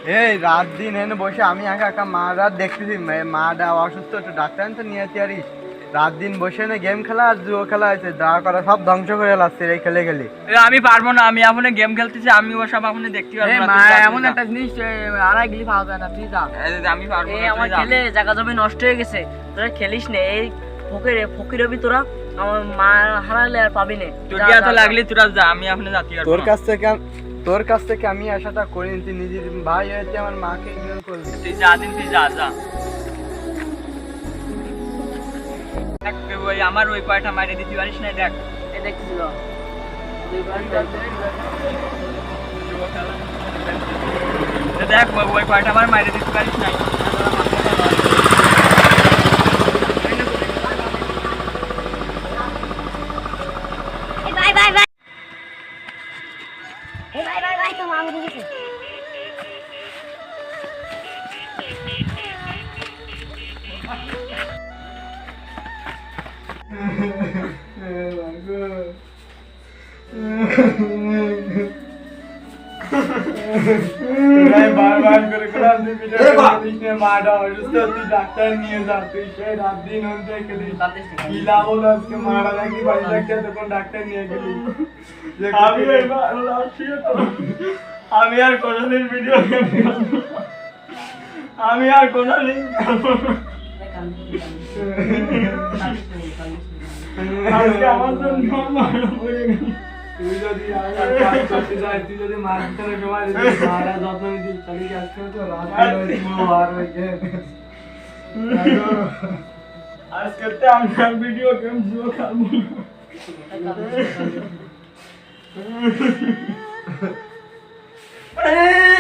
এই রাত দিন এনে বসে আমি একা একা মা রাত দেখতেছি মাটা অসুস্থ, একটু ডাক্তার তো নিয়ে আসিস। রাত দিন বসে না গেম খেলা আর জুয়ো খেলা আছে, যা করা সব ধ্বংস করে লাগছে এই খেলে খেলে। আমি পারবো না, আমি এখন গেম খেলতেছি, আমি ওসব এখন দেখতে পারবো না। এমন একটা জিনিস আড়াই গেলি পাওয়া যায় না, তুই যা। আমি পারবো না, আমার খেলে জায়গা জমি নষ্ট হয়ে গেছে, তোরা খেলিস নে। এই ফকির হবি তোরা, আমার মা হারালে আর পাবি না। তোর এত লাগলি তোরা যা, আমি এখন যাচ্ছি। তোর কাছ থেকে আমি আশাটা করিনি, তুই নিজের ভাই হয়েছে আমার মাকে ইগনোর করবি। তুই যা দিন, তুই যা যা। আমার ওই পায়টা মারিয়ে দিতে পারিস না, দেখ এই দেখতেছিল দেখ ওই পায়টা আমার মারিয়ে দিতে পারিস নাই। বারবার করে মাটা অসুস্থ, তুই ডাক্তার নিয়ে যা। তুই সেই রাত দিন কি লাভ হলো আজকে মারা লাগি বাড়ি লাগছে, তখন ডাক্তার নিয়ে গেলি। আমি আর কোনোদিন ভিডিও গেম খেলবো না, আমি আর কোনোদিন আজকে আমার জন্য মারা পড়ে গেল। তুই যদি তুই যদি মাঝখানে সময় মারা যত্ন নিতিস, তাহলে কি আজকে তো রাত আজকে আমি ভিডিও গেম খেলবো।